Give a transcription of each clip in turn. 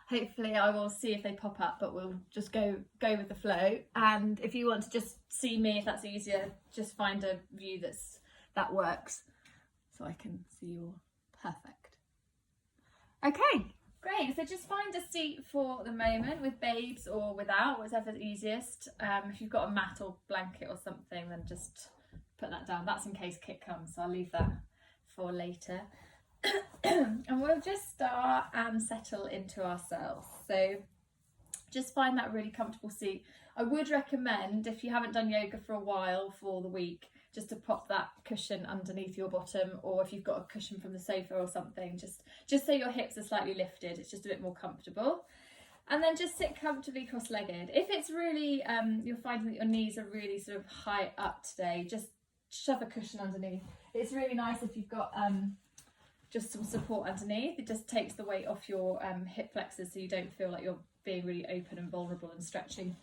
hopefully I will see if they pop up, but we'll just go with the flow. And if you want to just see me, if that's easier, just find a view that works so I can see you all. Perfect. Okay, great. So just find a seat for the moment, with babes or without, whatever's easiest. If you've got a mat or blanket or something, then just put that down. That's in case Kit comes, so I'll leave that for later. And we'll just start and settle into ourselves. So just find that really comfortable seat. I would recommend, if you haven't done yoga for a while for the week, just to pop that cushion underneath your bottom, or if you've got a cushion from the sofa or something, just so your hips are slightly lifted, it's just a bit more comfortable. And then just sit comfortably cross-legged. If it's really, you're finding that your knees are really sort of high up today, just shove a cushion underneath. It's really nice if you've got just some support underneath. It just takes the weight off your hip flexors, so you don't feel like you're being really open and vulnerable and stretching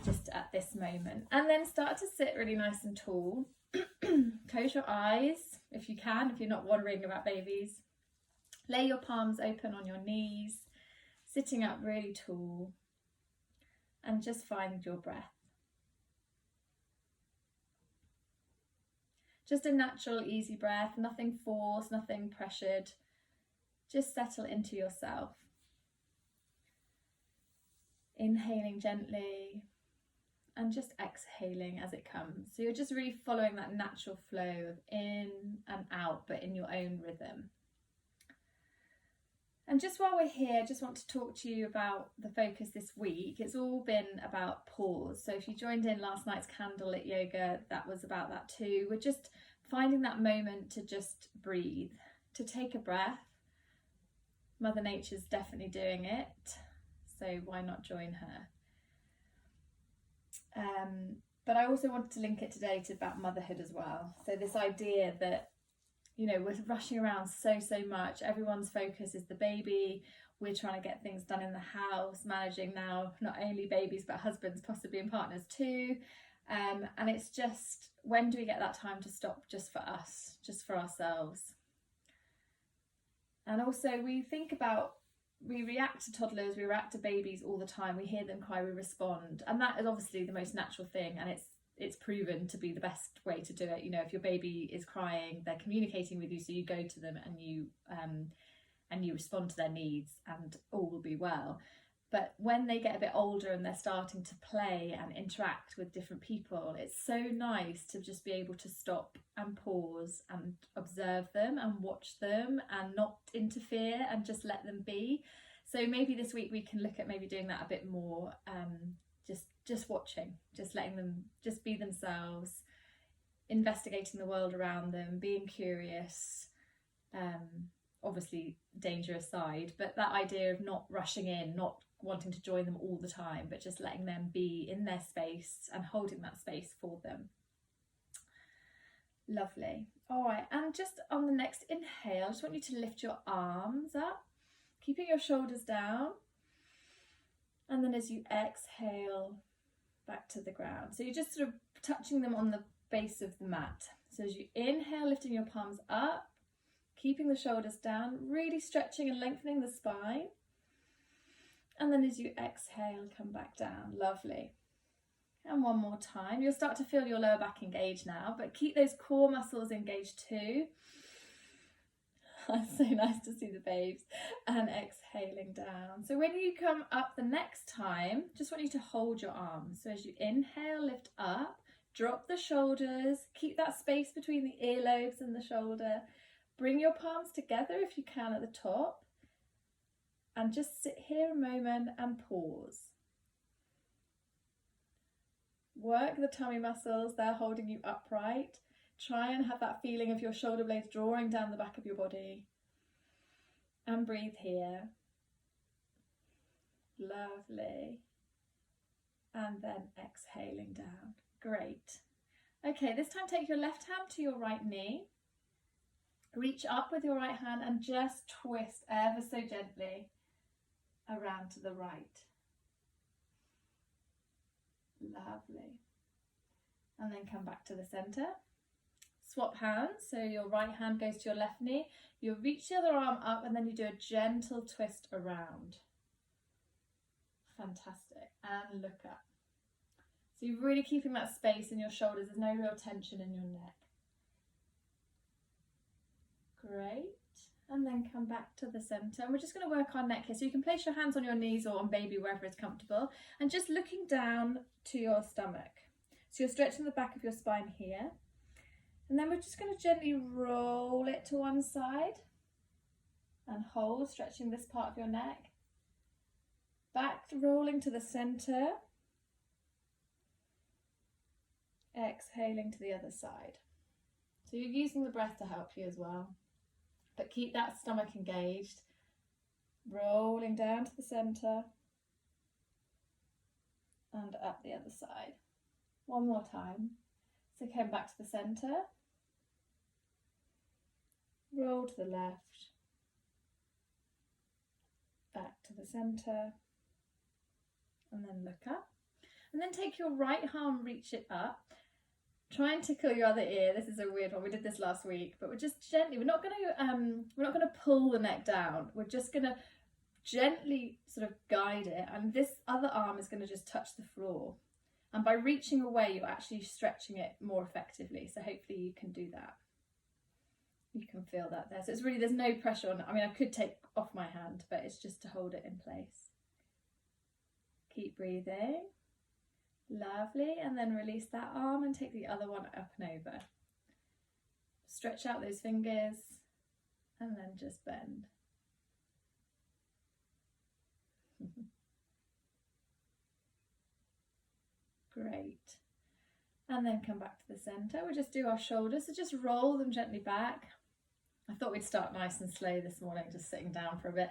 just at this moment. And then start to sit really nice and tall. Close your eyes if you can, if you're not worrying about babies. Lay your palms open on your knees, sitting up really tall, and just find your breath. Just a natural, easy breath, nothing forced, nothing pressured. Just settle into yourself. Inhaling gently and just exhaling as it comes. So you're just really following that natural flow of in and out, but in your own rhythm. And just while we're here, I just want to talk to you about the focus this week. It's all been about pause. So if you joined in last night's candlelit yoga, that was about that too. We're just finding that moment to just breathe, to take a breath. Mother Nature's definitely doing it, so why not join her? But I also wanted to link it today to about motherhood as well. So this idea that, you know, we're rushing around so much. Everyone's focus is the baby. We're trying to get things done in the house, managing now not only babies but husbands, possibly, and partners too. And it's just, when do we get that time to stop just for us, just for ourselves? And also we react to toddlers, we react to babies all the time. We hear them cry, we respond, and that is obviously the most natural thing, and it's proven to be the best way to do it. You know, if your baby is crying, they're communicating with you, so you go to them and you respond to their needs, and all will be well. But when they get a bit older and they're starting to play and interact with different people, it's so nice to just be able to stop and pause and observe them and watch them and not interfere and just let them be. So maybe this week we can look at maybe doing that a bit more, just watching, just letting them just be themselves, investigating the world around them, being curious, obviously danger aside, but that idea of not rushing in, not wanting to join them all the time, but just letting them be in their space and holding that space for them. Lovely. All right, and just on the next inhale, I just want you to lift your arms up, keeping your shoulders down, and then as you exhale, back to the ground. So you're just sort of touching them on the base of the mat. So as you inhale, lifting your palms up, keeping the shoulders down, really stretching and lengthening the spine. And then as you exhale, come back down. Lovely. And one more time. You'll start to feel your lower back engaged now, but keep those core muscles engaged too. It's so nice to see the babes. And exhaling down. So when you come up the next time, just want you to hold your arms. So as you inhale, lift up, drop the shoulders, keep that space between the earlobes and the shoulder. Bring your palms together if you can at the top. And just sit here a moment and pause. Work the tummy muscles, they're holding you upright. Try and have that feeling of your shoulder blades drawing down the back of your body. And breathe here. Lovely. And then exhaling down. Great. Okay, this time take your left hand to your right knee. Reach up with your right hand and just twist ever so gently around to the right. Lovely. And then come back to the center. Swap hands, so your right hand goes to your left knee. You reach the other arm up and then you do a gentle twist around. Fantastic. And look up. So you're really keeping that space in your shoulders. There's no real tension in your neck. Great. And then come back to the centre. And we're just going to work our neck here. So you can place your hands on your knees or on baby, wherever is comfortable. And just looking down to your stomach. So you're stretching the back of your spine here. And then we're just going to gently roll it to one side. And hold, stretching this part of your neck. Back, rolling to the centre. Exhaling to the other side. So you're using the breath to help you as well. But keep that stomach engaged. Rolling down to the centre. And up the other side. One more time. So come back to the centre. Roll to the left. Back to the centre. And then look up. And then take your right arm, reach it up. Try and tickle your other ear. This is a weird one. We did this last week, but we're just gently. We're not going to pull the neck down. We're just going to gently sort of guide it, and this other arm is going to just touch the floor. And by reaching away, you're actually stretching it more effectively. So hopefully you can do that. You can feel that there. So it's really, there's no pressure on it. I mean, I could take off my hand, but it's just to hold it in place. Keep breathing. Lovely. And then release that arm and take the other one up and over. Stretch out those fingers and then just bend. Great. And then come back to the centre. We'll just do our shoulders. So just roll them gently back. I thought we'd start nice and slow this morning, just sitting down for a bit.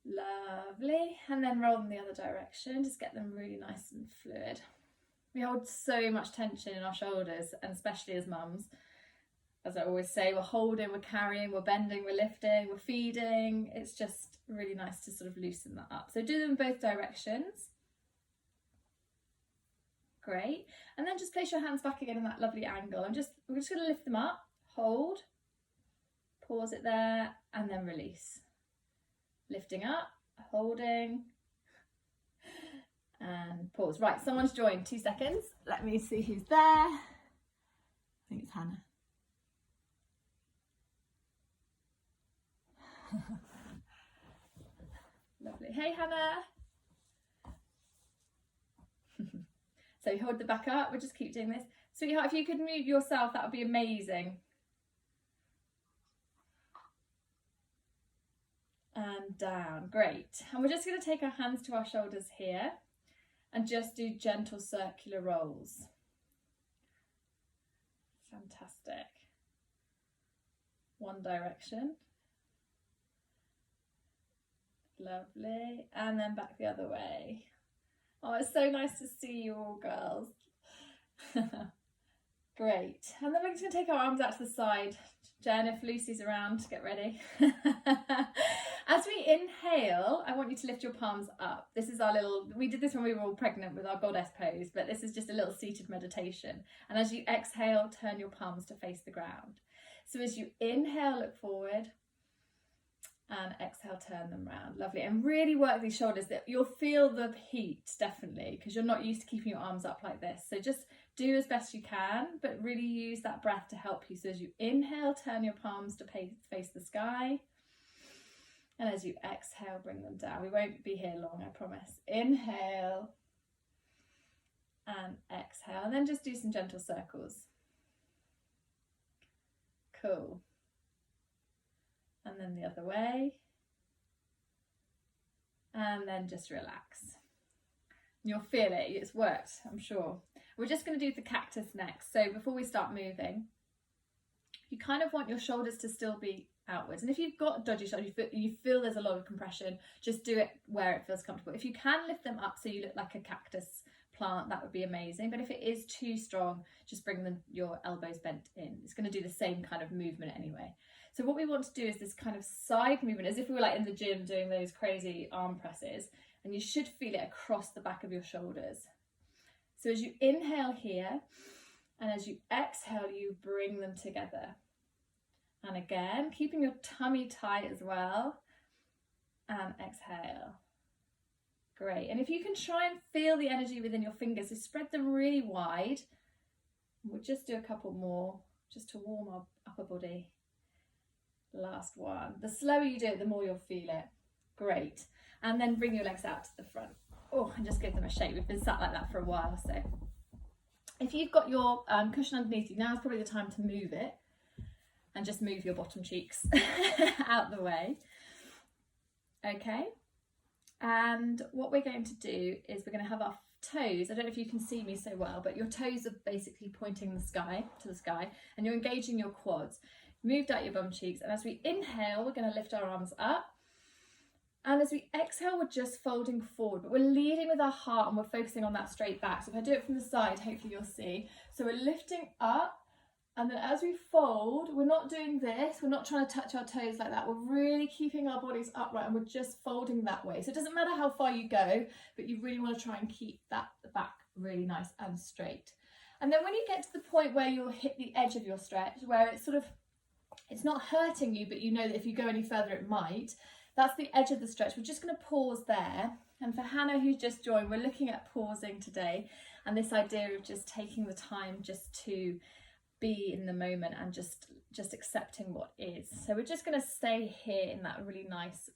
Lovely. And then roll them the other direction. Just get them really nice and fluid. We hold so much tension in our shoulders, and especially as mums. As I always say, we're holding, we're carrying, we're bending, we're lifting, we're feeding. It's just really nice to sort of loosen that up. So do them in both directions. Great. And then just place your hands back again in that lovely angle. We're just going to lift them up, hold, pause it there, and then release. Lifting up, holding, and pause. Right, someone's joined. 2 seconds. Let me see who's there. I think it's Hannah. Lovely. Hey, Hannah. So you hold the back up. We'll just keep doing this. Sweetheart, if you could move yourself, that would be amazing. And down. Great. And we're just going to take our hands to our shoulders here and just do gentle circular rolls. Fantastic. One direction. Lovely. And then back the other way. Oh, it's so nice to see you all, girls. Great. And then we're just going to take our arms out to the side. Jen, if Lucy's around, get ready. As we inhale, I want you to lift your palms up. This is our little, we did this when we were all pregnant with our goddess pose, but this is just a little seated meditation. And as you exhale, turn your palms to face the ground. So as you inhale, look forward, and exhale, turn them round. Lovely. And really work these shoulders. That you'll feel the heat, definitely, because you're not used to keeping your arms up like this. So just do as best you can, but really use that breath to help you. So as you inhale, turn your palms to face the sky. And as you exhale, bring them down. We won't be here long, I promise. Inhale and exhale. And then just do some gentle circles. Cool. And then the other way. And then just relax. You'll feel it. It's worked, I'm sure. We're just going to do the cactus next. So before we start moving, you kind of want your shoulders to still be outwards. And if you've got dodgy shoulders, you feel there's a lot of compression, just do it where it feels comfortable. If you can lift them up so you look like a cactus plant, that would be amazing. But if it is too strong, just bring your elbows bent in. It's going to do the same kind of movement anyway. So what we want to do is this kind of side movement, as if we were like in the gym doing those crazy arm presses, and you should feel it across the back of your shoulders. So as you inhale here, and as you exhale, you bring them together. And again, keeping your tummy tight as well. And exhale. Great. And if you can try and feel the energy within your fingers, so spread them really wide. We'll just do a couple more just to warm our upper body. Last one. The slower you do it, the more you'll feel it. Great. And then bring your legs out to the front. Oh, and just give them a shake. We've been sat like that for a while. So if you've got your cushion underneath you, now is probably the time to move it. And just move your bottom cheeks out the way. Okay. And what we're going to do is we're going to have our toes. I don't know if you can see me so well, but your toes are basically pointing the sky to the sky, and you're engaging your quads. Moved out your bum cheeks, and as we inhale, we're going to lift our arms up. And as we exhale, we're just folding forward, but we're leading with our heart and we're focusing on that straight back. So if I do it from the side, hopefully you'll see. So we're lifting up. And then as we fold, we're not doing this, we're not trying to touch our toes like that. We're really keeping our bodies upright and we're just folding that way. So it doesn't matter how far you go, but you really want to try and keep that back really nice and straight. And then when you get to the point where you'll hit the edge of your stretch, where it's sort of, it's not hurting you, but you know that if you go any further it might, that's the edge of the stretch. We're just going to pause there. And for Hannah, who's just joined, we're looking at pausing today, and this idea of just taking the time just to be in the moment and just accepting what is. So we're just going to stay here in that really nice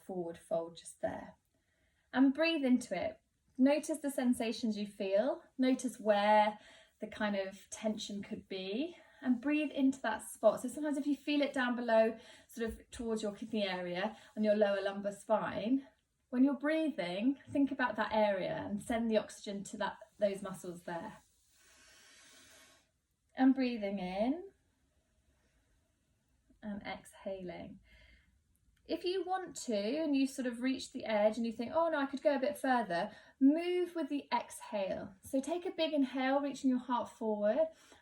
forward fold just there, and breathe into it. Notice the sensations you feel, notice where the kind of tension could be, and breathe into that spot. So sometimes if you feel it down below, sort of towards your kidney area on your lower lumbar spine, when you're breathing, think about that area and send the oxygen to those muscles there. And breathing in and exhaling. If you want to, and you sort of reach the edge and you think, oh no, I could go a bit further, move with the exhale. So take a big inhale, reaching your heart forward.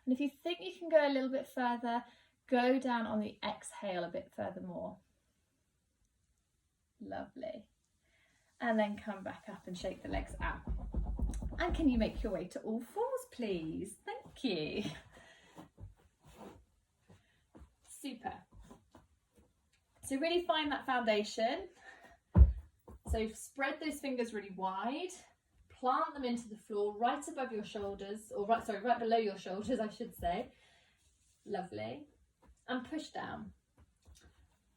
And if you think you can go a little bit further, go down on the exhale a bit further more. Lovely. And then come back up and shake the legs out. And can you make your way to all fours, please? Thank you. Super. So really find that foundation. So spread those fingers really wide, plant them into the floor right above your shoulders, or right below your shoulders, I should say. Lovely. And push down.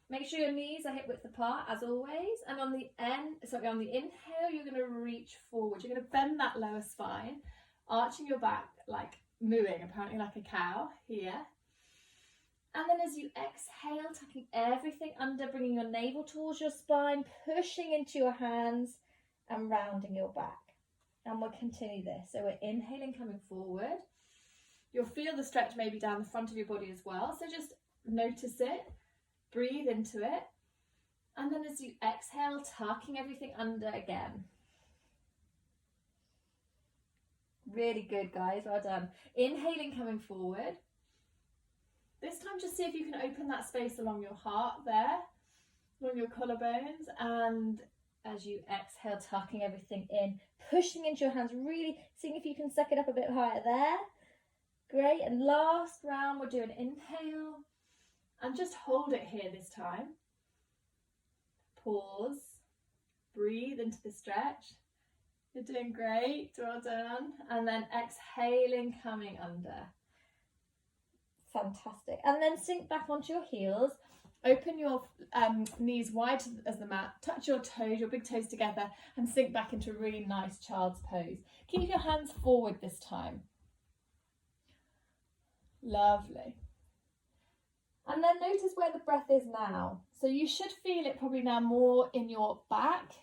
Make sure your knees are hip width apart as always. And on the inhale, you're going to reach forward. You're going to bend that lower spine, arching your back like mooing, apparently like a cow here. And then as you exhale, tucking everything under, bringing your navel towards your spine, pushing into your hands and rounding your back. And we'll continue this. So we're inhaling, coming forward. You'll feel the stretch maybe down the front of your body as well. So just notice it, breathe into it. And then as you exhale, tucking everything under again. Really good, guys, well done. Inhaling, coming forward. This time just see if you can open that space along your heart there, along your collarbones, and as you exhale, tucking everything in, pushing into your hands, really seeing if you can suck it up a bit higher there. Great, and last round we'll do an inhale, and just hold it here this time. Pause, breathe into the stretch. You're doing great, well done. And then exhaling, coming under. Fantastic. And then sink back onto your heels, open your knees wide as the mat, touch your toes, your big toes together, and sink back into a really nice child's pose. Keep your hands forward this time. Lovely. And then notice where the breath is now. So you should feel it probably now more in your back.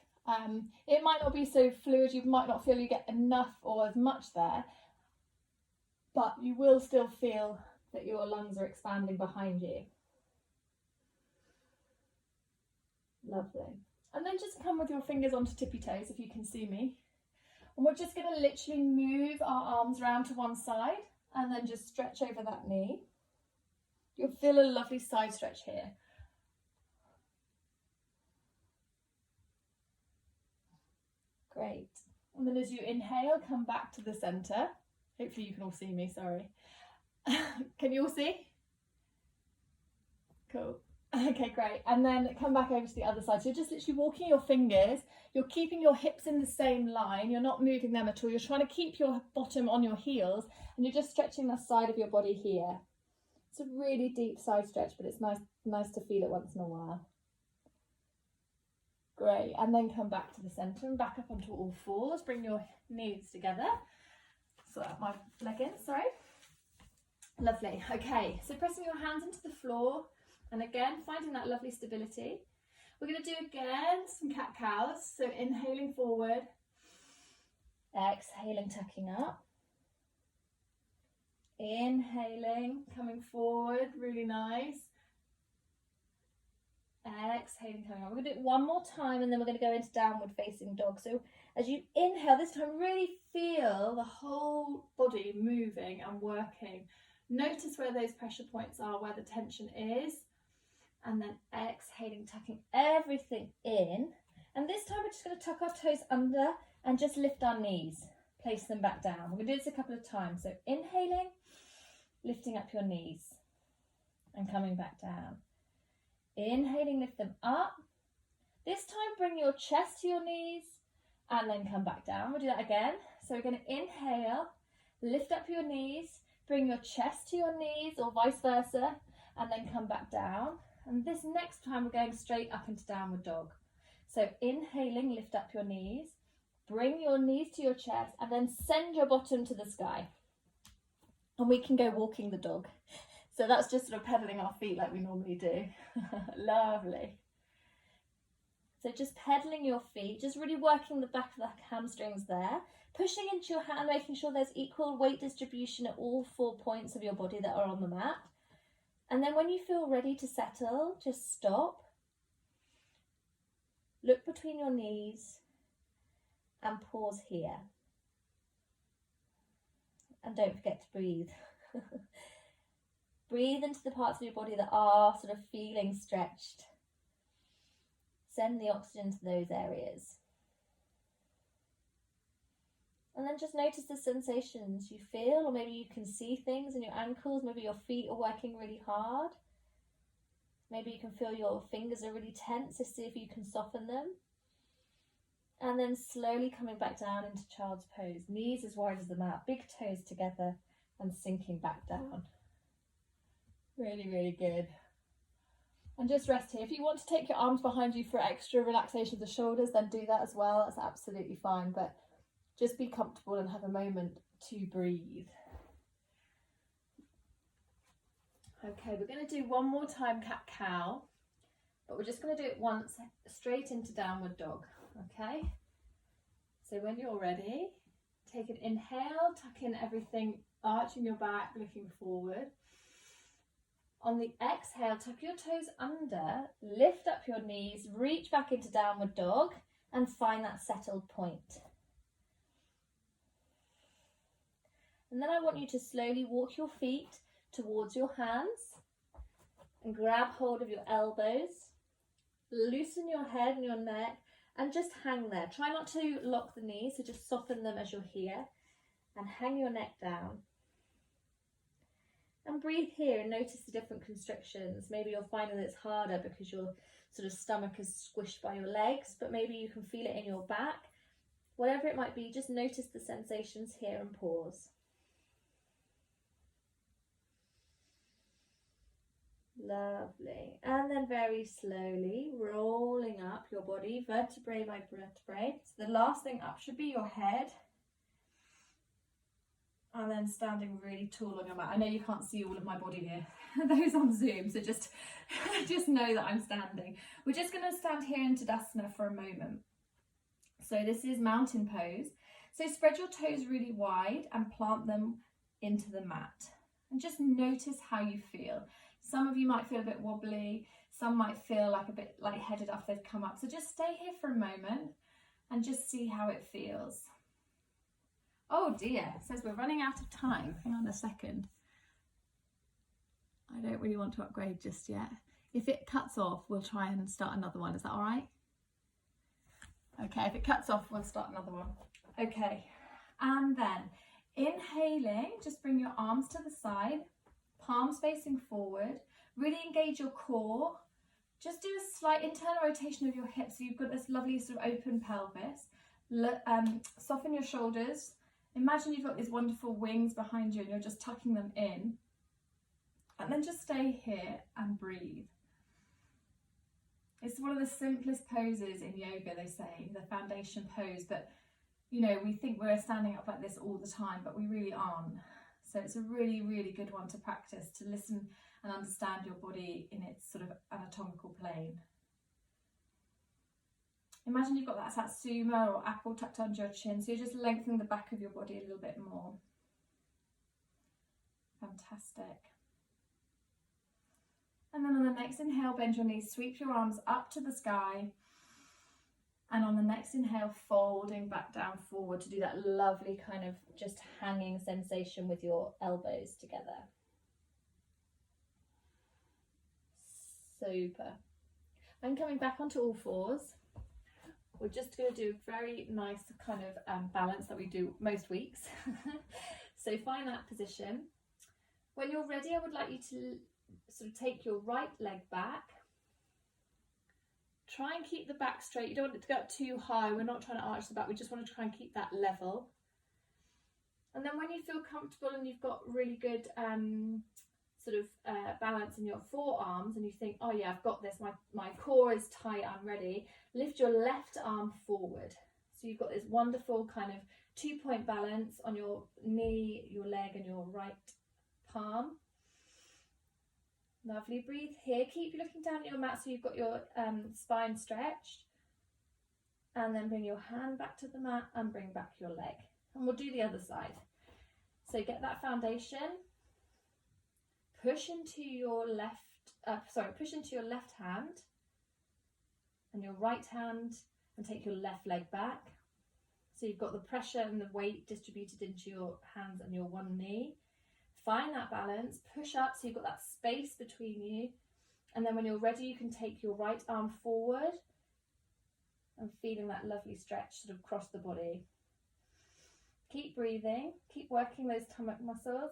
It might not be so fluid, you might not feel you get enough or as much there, but you will still feel that your lungs are expanding behind you. Lovely. And then just come with your fingers onto tippy toes if you can see me. And we're just going to literally move our arms around to one side and then just stretch over that knee. You'll feel a lovely side stretch here. Great. And then as you inhale, come back to the centre. Hopefully you can all see me, sorry. Can you all see? Cool. Okay, great. And then come back over to the other side. So you're just literally walking your fingers. You're keeping your hips in the same line. You're not moving them at all. You're trying to keep your bottom on your heels, and you're just stretching the side of your body here. It's a really deep side stretch, but it's nice to feel it once in a while. Great. And then come back to the centre and back up onto all fours. Bring your knees together. Sort out my leggings, sorry. Lovely. Okay, so pressing your hands into the floor. And again, finding that lovely stability. We're going to do again some cat-cows. So inhaling forward, exhaling, tucking up. Inhaling, coming forward, really nice. Exhaling, coming up. We're going to do it one more time and then we're going to go into downward facing dog. So as you inhale, this time really feel the whole body moving and working. Notice where those pressure points are, where the tension is. And then exhaling, tucking everything in. And this time we're just going to tuck our toes under and just lift our knees. Place them back down. We're going to do this a couple of times. So inhaling, lifting up your knees and coming back down. Inhaling, lift them up. This time bring your chest to your knees and then come back down. We'll do that again. So we're going to inhale, lift up your knees, bring your chest to your knees or vice versa, and then come back down. And this next time we're going straight up into downward dog. So inhaling, lift up your knees, bring your knees to your chest and then send your bottom to the sky. And we can go walking the dog. So that's just sort of pedaling our feet like we normally do. Lovely. So just pedaling your feet, just really working the back of the hamstrings there. Pushing into your hand, making sure there's equal weight distribution at all 4 points of your body that are on the mat. And then when you feel ready to settle, just stop. Look between your knees and pause here. And don't forget to breathe. Breathe into the parts of your body that are sort of feeling stretched. Send the oxygen to those areas. And then just notice the sensations you feel, or maybe you can see things in your ankles, maybe your feet are working really hard. Maybe you can feel your fingers are really tense, so see if you can soften them. And then slowly coming back down into child's pose, knees as wide as the mat, big toes together and sinking back down. Really, really good. And just rest here. If you want to take your arms behind you for extra relaxation of the shoulders, then do that as well. That's absolutely fine. But just be comfortable and have a moment to breathe. Okay, we're going to do one more time cat-cow, but we're just going to do it once straight into downward dog, okay? So when you're ready, take an inhale, tuck in everything, arching your back, looking forward. On the exhale, tuck your toes under, lift up your knees, reach back into downward dog and find that settled point. And then I want you to slowly walk your feet towards your hands and grab hold of your elbows. Loosen your head and your neck and just hang there. Try not to lock the knees, so just soften them as you're here and hang your neck down. And breathe here and notice the different constrictions. Maybe you'll find that it's harder because your sort of stomach is squished by your legs, but maybe you can feel it in your back. Whatever it might be, just notice the sensations here and pause. Lovely. And then very slowly rolling up your body, vertebrae by vertebrae. So the last thing up should be your head. And then standing really tall on your mat. I know you can't see all of my body here. Those on Zoom, so just know that I'm standing. We're just going to stand here in Tadasana for a moment. So this is mountain pose. So spread your toes really wide and plant them into the mat. And just notice how you feel. Some of you might feel a bit wobbly. Some might feel like a bit lightheaded after they've come up. So just stay here for a moment and just see how it feels. Oh dear, it says we're running out of time. Hang on a second. I don't really want to upgrade just yet. If it cuts off, we'll try and start another one. Is that all right? Okay, if it cuts off, we'll start another one. Okay, and then inhaling, just bring your arms to the side, palms facing forward. Really engage your core. Just do a slight internal rotation of your hips so you've got this lovely sort of open pelvis. Soften your shoulders. Imagine you've got these wonderful wings behind you and you're just tucking them in. And then just stay here and breathe. It's one of the simplest poses in yoga, they say, the foundation pose, but you know, we think we're standing up like this all the time, but we really aren't. So it's a really, really good one to practice, to listen and understand your body in its sort of anatomical plane. Imagine you've got that satsuma or apple tucked under your chin, so you're just lengthening the back of your body a little bit more. Fantastic. And then on the next inhale, bend your knees, sweep your arms up to the sky. And on the next inhale, folding back down forward to do that lovely kind of just hanging sensation with your elbows together. Super. I'm coming back onto all fours. We're just going to do a very nice kind of balance that we do most weeks. So find that position. When you're ready, I would like you to sort of take your right leg back. Try and keep the back straight. You don't want it to go up too high. We're not trying to arch the back. We just want to try and keep that level. And then when you feel comfortable and you've got really good balance in your forearms and you think, oh yeah, I've got this, my core is tight, I'm ready, lift your left arm forward. So you've got this wonderful kind of 2-point balance on your knee, your leg and your right palm. Lovely, breathe here. Keep looking down at your mat so you've got your spine stretched. And then bring your hand back to the mat and bring back your leg. And we'll do the other side. So get that foundation. Push into your left hand and your right hand and take your left leg back. So you've got the pressure and the weight distributed into your hands and your one knee. Find that balance, push up so you've got that space between you. And then when you're ready, you can take your right arm forward and feeling that lovely stretch sort of across the body. Keep breathing, keep working those stomach muscles.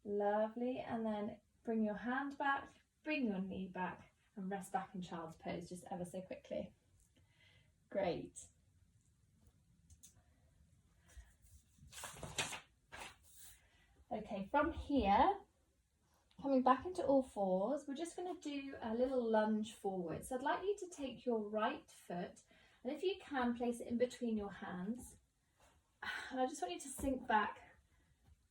Lovely, and then bring your hand back, bring your knee back and rest back in child's pose just ever so quickly. Great. Okay, from here, coming back into all fours, we're just going to do a little lunge forward. So I'd like you to take your right foot and if you can, place it in between your hands. And I just want you to sink back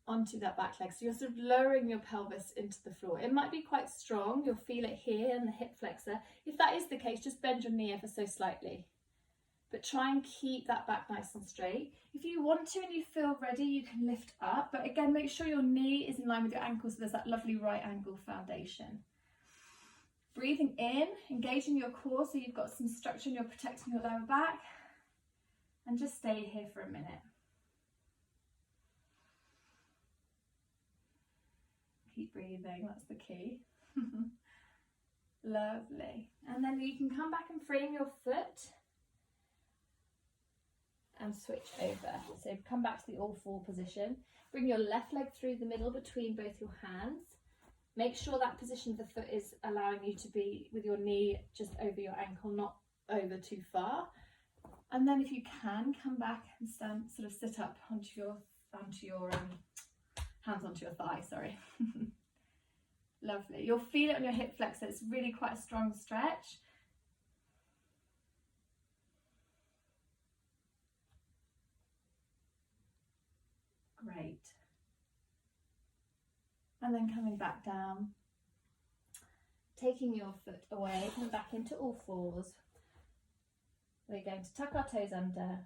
onto that back leg. So you're sort of lowering your pelvis into the floor. It might be quite strong. You'll feel it here in the hip flexor. If that is the case, just bend your knee ever so slightly. But try and keep that back nice and straight. If you want to and you feel ready, you can lift up. But again, make sure your knee is in line with your ankle so there's that lovely right angle foundation. Breathing in, engaging your core so you've got some structure and you're protecting your lower back. And just stay here for a minute. Keep breathing, that's the key. Lovely. And then you can come back and frame your foot and switch over. So come back to the all four position. Bring your left leg through the middle between both your hands. Make sure that position of the foot is allowing you to be with your knee just over your ankle, not over too far. And then if you can, come back and stand, sort of sit up onto your hands onto your thigh, sorry. Lovely. You'll feel it on your hip flexor. It's really quite a strong stretch. Great. And then coming back down, taking your foot away, coming back into all fours. We're going to tuck our toes under,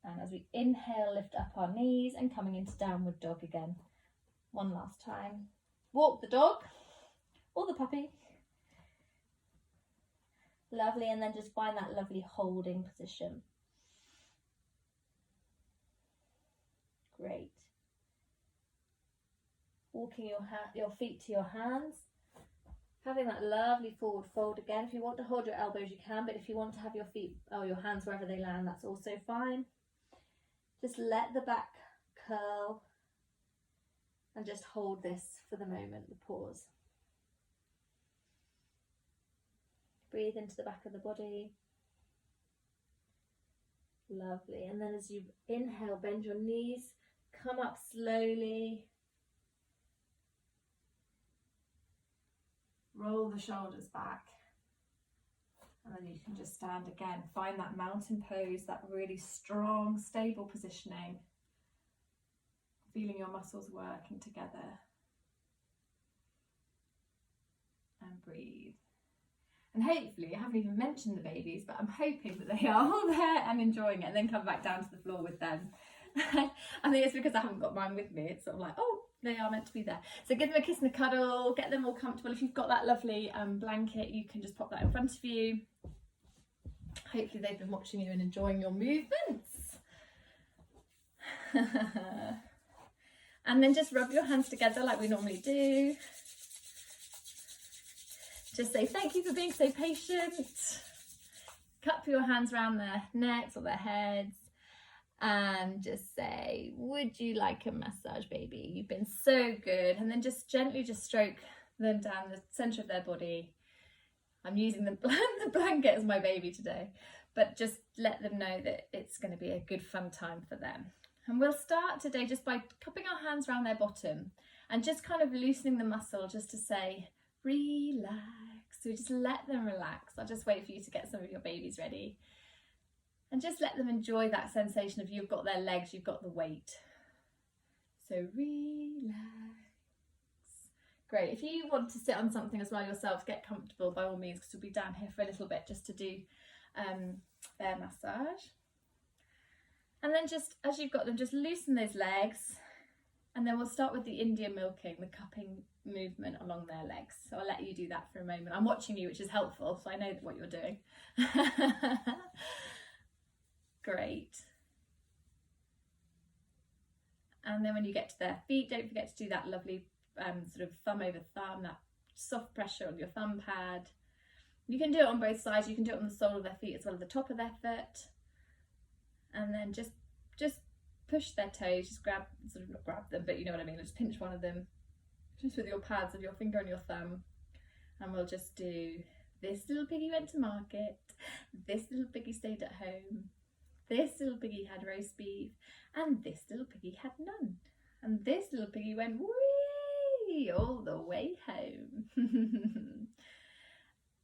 and as we inhale, lift up our knees and coming into downward dog again. One last time. Walk the dog or the puppy. Lovely, and then just find that lovely holding position. Great. Walking your feet to your hands. Having that lovely forward fold again. If you want to hold your elbows, you can, but if you want to have your feet or your hands wherever they land, that's also fine. Just let the back curl and just hold this for the moment, the pause. Breathe into the back of the body. Lovely. And then as you inhale, bend your knees, come up slowly. Roll the shoulders back. And then you can just stand again. Find that mountain pose, that really strong, stable positioning. Feeling your muscles working together. And breathe. And hopefully, I haven't even mentioned the babies, but I'm hoping that they are all there and enjoying it, and then come back down to the floor with them. I think it's because I haven't got mine with me. It's sort of like, oh, they are meant to be there. So give them a kiss and a cuddle, get them all comfortable. If you've got that lovely blanket, you can just pop that in front of you. Hopefully they've been watching you and enjoying your movements. And then just rub your hands together like we normally do. Just say thank you for being so patient. Cup your hands around their necks or their heads and just say, would you like a massage, baby? You've been so good. And then just gently just stroke them down the center of their body. I'm using the blanket as my baby today, but just let them know that it's going to be a good fun time for them. And we'll start today just by cupping our hands around their bottom and just kind of loosening the muscle just to say, relax. So just let them relax. I'll just wait for you to get some of your babies ready. And just let them enjoy that sensation of you've got their legs, you've got the weight. So relax. Great. If you want to sit on something as well yourself, get comfortable by all means, because we'll be down here for a little bit just to do their massage. And then just as you've got them, just loosen those legs. And then we'll start with the Indian milking, the cupping movement along their legs. So I'll let you do that for a moment. I'm watching you, which is helpful, so I know what you're doing. Great. And then when you get to their feet, don't forget to do that lovely sort of thumb over thumb, that soft pressure on your thumb pad. You can do it on both sides. You can do it on the sole of their feet as well as the top of their foot. And then just push their toes, just grab, sort of not grab them, but you know what I mean, just pinch one of them, just with your pads of your finger and your thumb. And we'll just do, this little piggy went to market, this little piggy stayed at home, this little piggy had roast beef, and this little piggy had none. And this little piggy went wee all the way home.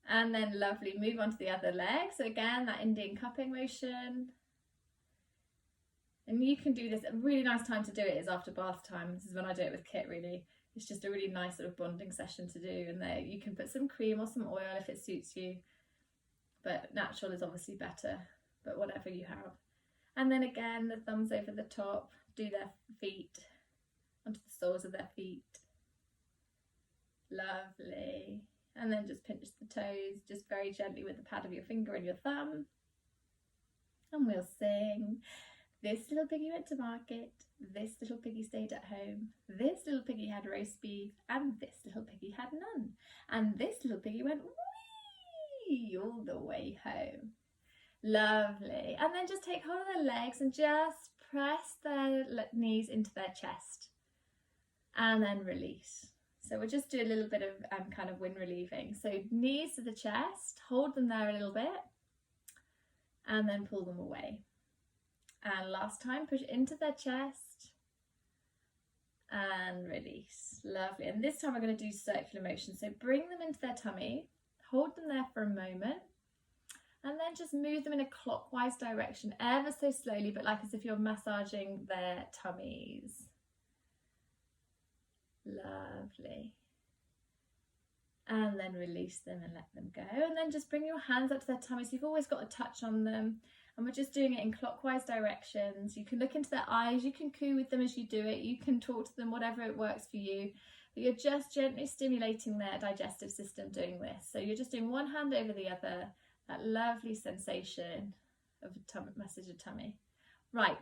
And then lovely, move on to the other leg. So again, that Indian cupping motion. And you can do this, a really nice time to do it is after bath time. This is when I do it with Kit, really. It's just a really nice sort of bonding session to do. And there you can put some cream or some oil if it suits you. But natural is obviously better, but whatever you have. And then again, the thumbs over the top, do their feet onto the soles of their feet. Lovely. And then just pinch the toes, just very gently with the pad of your finger and your thumb. And we'll sing. This little piggy went to market, this little piggy stayed at home, this little piggy had roast beef, and this little piggy had none. And this little piggy went wee all the way home. Lovely. And then just take hold of their legs and just press their knees into their chest. And then release. So we'll just do a little bit of kind of wind relieving. So knees to the chest, hold them there a little bit, and then pull them away. And last time, push into their chest and release. Lovely. And this time we're going to do circular motion. So bring them into their tummy, hold them there for a moment, and then just move them in a clockwise direction, ever so slowly, but like as if you're massaging their tummies. Lovely. And then release them and let them go. And then just bring your hands up to their tummies. You've always got a touch on them. And we're just doing it in clockwise directions. You can look into their eyes, you can coo with them as you do it, you can talk to them, whatever it works for you. But you're just gently stimulating their digestive system doing this. So you're just doing one hand over the other, that lovely sensation of a tummy, massage of tummy. Right.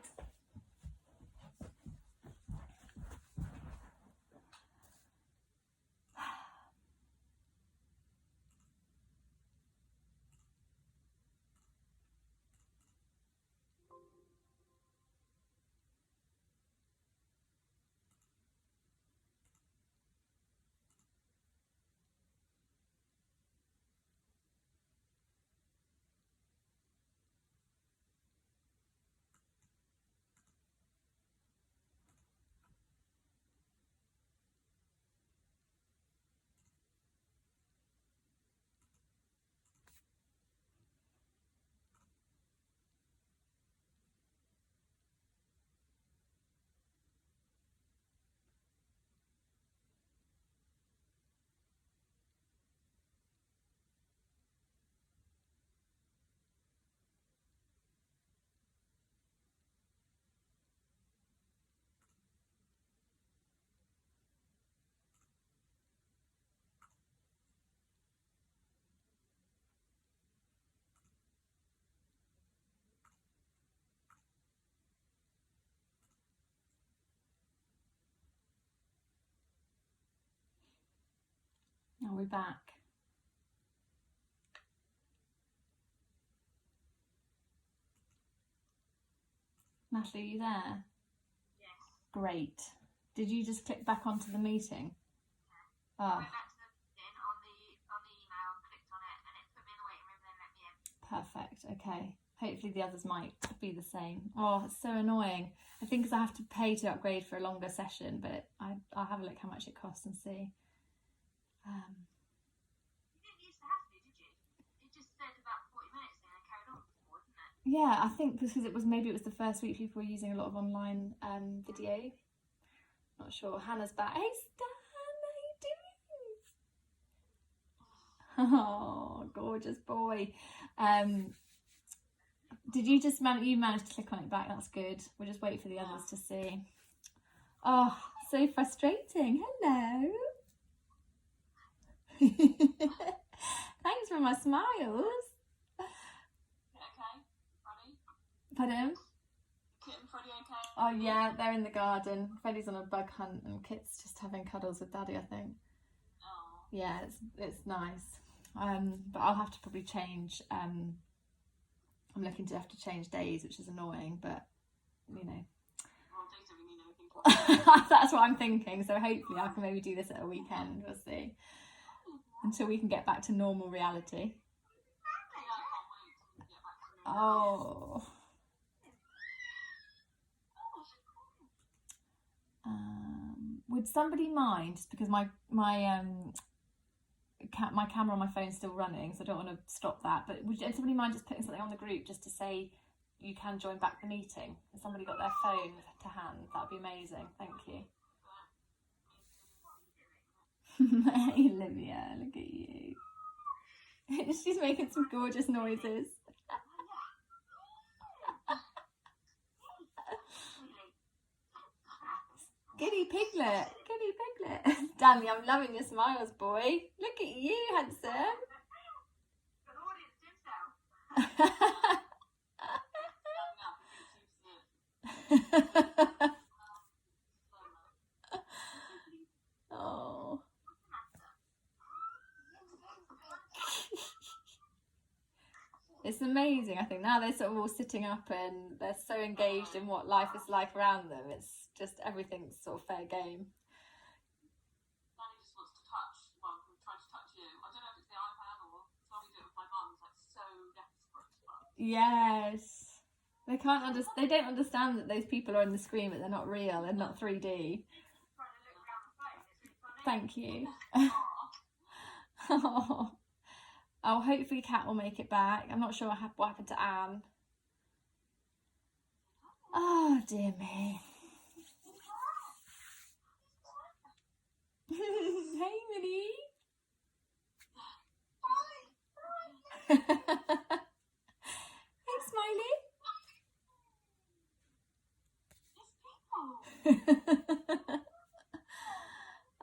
Are we back? Natalie, are you there? Yes. Great. Did you just click back onto the meeting? Yeah. Oh. I went back to the meeting on the email, clicked on it, and it put me in the waiting room and then let me in. Perfect. Okay. Hopefully the others might be the same. Oh, it's so annoying. I think because I have to pay to upgrade for a longer session, but I'll have a look how much it costs and see. You didn't used to have to, did you? It just said about 40 minutes and then carried on before, didn't it? Yeah, I think because it was the first week people were using a lot of online video. Not sure. Hannah's back. Hey Stan, how you doing? Oh, gorgeous boy. Did you just you managed to click on it back? That's good. We'll just wait for the others to see. Oh, so frustrating. Hello. Thanks for my smiles. Okay, Freddie? Pardon? Kit and Freddie okay? Oh yeah, they're in the garden. Freddie's on a bug hunt and Kit's just having cuddles with Daddy, I think. Oh. Yeah, it's nice. But I'll have to probably change. I'm looking to have to change days, which is annoying, but you know. Well, days don't mean anything. That's what I'm thinking. So hopefully I can maybe do this at a weekend. We'll see. Until we can get back to normal reality. Oh. Would somebody mind, just because my camera on my phone is still running, so I don't want to stop that, but would somebody mind just putting something on the group just to say you can join back the meeting? Has somebody got their phone to hand? That'd be amazing. Thank you. Hey Olivia, look at you. She's making some gorgeous noises. Giddy piglet, giddy piglet. Danny, I'm loving your smiles, boy. Look at you, handsome. Oh. It's amazing. I think now they're sort of all sitting up and they're so engaged in what life is like around them. It's just everything's sort of fair game. Danny just wants to touch. Well, I'm trying to touch you. I don't know if it's the iPad or something do it with my mum. It's like so desperate. Yes. They can't understand. They don't understand that those people are on the screen, but they're not real. They're not 3D. Thank you. Oh. Oh, hopefully Kat will make it back. I'm not sure what happened to Anne. Oh, dear me. Hey, Minnie. Hey, Smiley.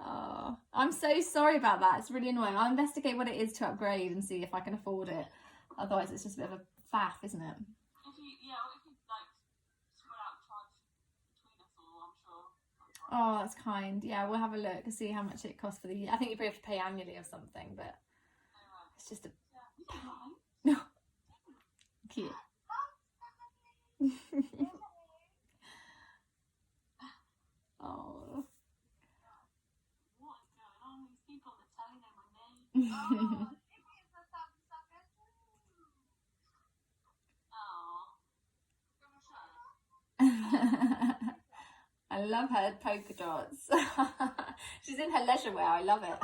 Oh, I'm so sorry about that. It's really annoying. I'll investigate what it is to upgrade and see if I can afford it. Otherwise, it's just a bit of a faff, isn't it? If you like spread out the charge between us all, I'm sure. Oh, that's kind. Yeah, we'll have a look and see how much it costs for the year. I think you probably have to pay annually or something, but it's just a... No. Cute. Oh. What is going on? These people are telling them my name. I love her polka dots. She's in her leisure wear. I love it.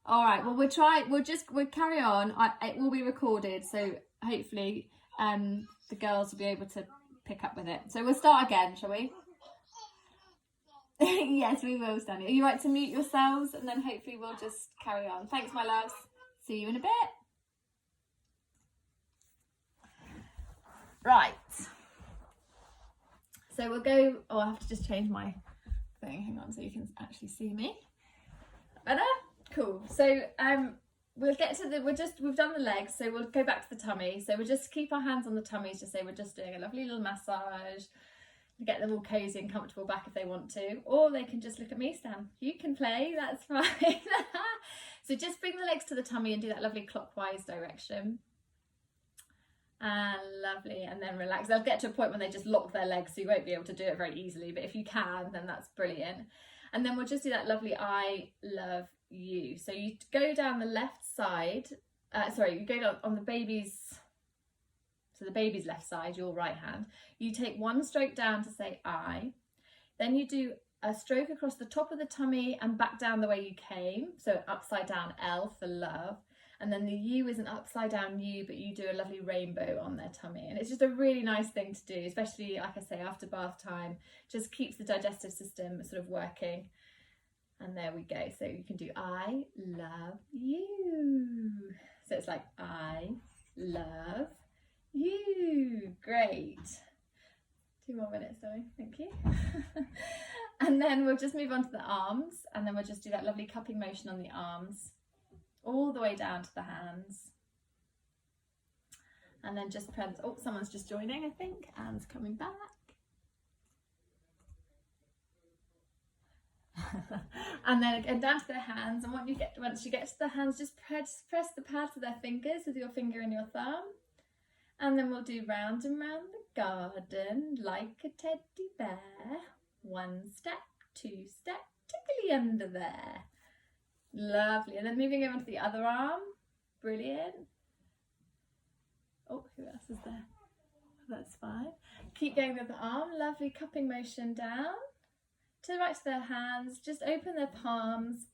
All right. Well, we'll carry on. It will be recorded, so hopefully, the girls will be able to pick up with it. So we'll start again, shall we? Yes, we will, Stanley. Are you right to mute yourselves, and then hopefully we'll just carry on. Thanks, my loves. See you in a bit. Right. So we'll go. Oh, I have to just change my thing. Hang on, so you can actually see me. Better? Cool. So we'll get to we've done the legs, so we'll go back to the tummy. So we'll just keep our hands on the tummies, just say we're just doing a lovely little massage. get them all cozy and comfortable back if they want to, or they can just look at me, Stan. You can play, that's fine. So just bring the legs to the tummy and do that lovely clockwise direction. And lovely, and then relax. They'll get to a point when they just lock their legs, so you won't be able to do it very easily, but if you can, then that's brilliant. And then we'll just do that lovely I love you. So you go down the left side, you go down on the baby's, so the baby's left side, your right hand. You take one stroke down to say I, then you do a stroke across the top of the tummy and back down the way you came, so upside down L for love. And then the U is an upside down U, but you do a lovely rainbow on their tummy. And it's just a really nice thing to do, especially, like I say, after bath time. Just keeps the digestive system sort of working. And there we go. So you can do I love you. So it's like I love you. Great. 2 more minutes, sorry. Thank you. And then we'll just move on to the arms. And then we'll just do that lovely cupping motion on the arms, all the way down to the hands. And then just press, oh, someone's just joining, I think. Anne's coming back. And then again down to their hands. And once you get to the hands, just press the pads of their fingers with your finger and your thumb. And then we'll do round and round the garden like a teddy bear. 1 step, 2 step, tickly under there. Lovely. And then moving over to the other arm. Brilliant. Oh, who else is there? That's fine. Keep going with the arm. Lovely cupping motion down. To the right to their hands. Just open their palms.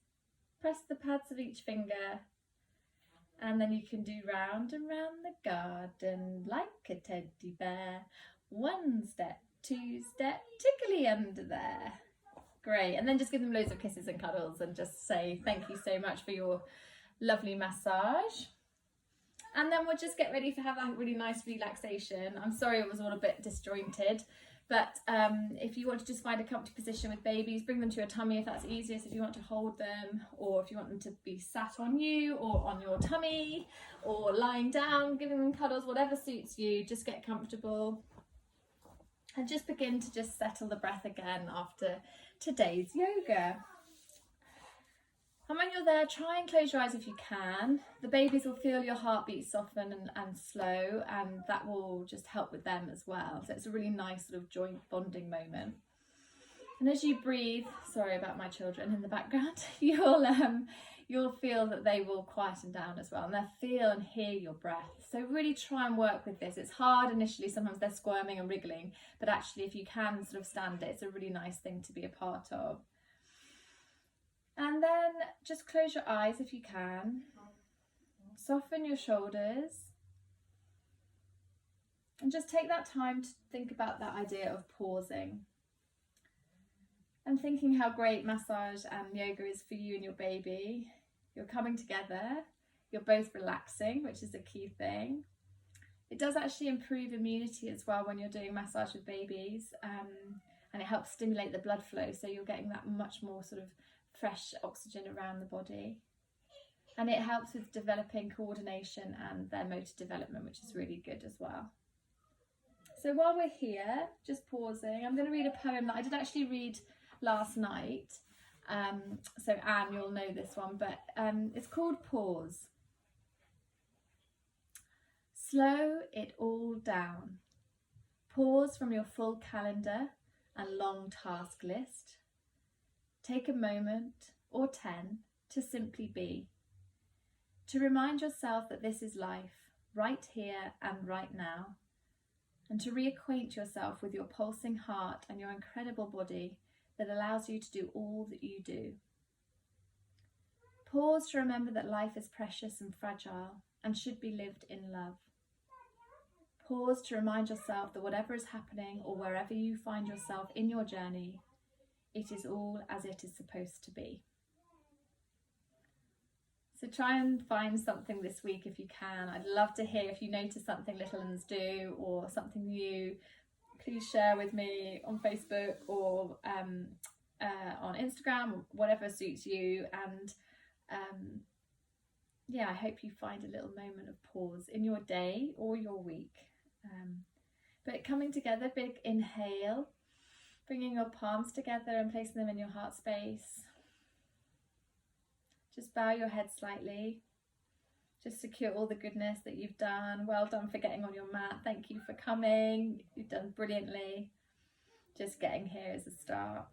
Press the pads of each finger. And then you can do round and round the garden like a teddy bear. 1 step, 2 step, tickly under there. Great. And then just give them loads of kisses and cuddles and just say thank you so much for your lovely massage. And then we'll just get ready to have that really nice relaxation. I'm sorry it was all a bit disjointed, but if you want to just find a comfy position with babies, bring them to your tummy if that's easiest, if you want to hold them, or if you want them to be sat on you or on your tummy or lying down, giving them cuddles, whatever suits you. Just get comfortable and just begin to just settle the breath again after today's yoga. And when you're there, try and close your eyes if you can. The babies will feel your heartbeat soften and slow, and that will just help with them as well. So it's a really nice sort of joint bonding moment. And as you breathe, sorry about my children in the background, you'll feel that they will quieten down as well, and they'll feel and hear your breath. So really try and work with this. It's hard initially, sometimes they're squirming and wriggling, but actually if you can sort of stand it, it's a really nice thing to be a part of. And then just close your eyes if you can. Soften your shoulders. And just take that time to think about that idea of pausing. And thinking how great massage and yoga is for you and your baby. You're coming together. You're both relaxing, which is a key thing. It does actually improve immunity as well when you're doing massage with babies. And it helps stimulate the blood flow. So you're getting that much more sort of fresh oxygen around the body, and it helps with developing coordination and their motor development, which is really good as well. So while we're here, just pausing, I'm going to read a poem that I did actually read last night. So Anne, you'll know this one, but it's called Pause. Slow it all down. Pause from your full calendar and long task list. Take a moment or 10 to simply be. To remind yourself that this is life, right here and right now. And to reacquaint yourself with your pulsing heart and your incredible body that allows you to do all that you do. Pause to remember that life is precious and fragile and should be lived in love. Pause to remind yourself that whatever is happening or wherever you find yourself in your journey, it is all as it is supposed to be. So try and find something this week if you can. I'd love to hear if you notice something little ones do or something new. Please share with me on Facebook or on Instagram, or whatever suits you. And I hope you find a little moment of pause in your day or your week. But coming together, big inhale. Bringing your palms together and placing them in your heart space. Just bow your head slightly. Just secure all the goodness that you've done. Well done for getting on your mat. Thank you for coming. You've done brilliantly. Just getting here is a start.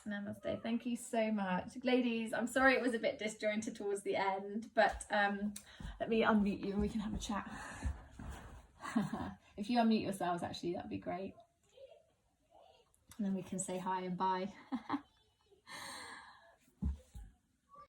Namaste. Thank you so much. Ladies, I'm sorry it was a bit disjointed towards the end, but let me unmute you and we can have a chat. If you unmute yourselves, actually, that'd be great. And then we can say hi and bye.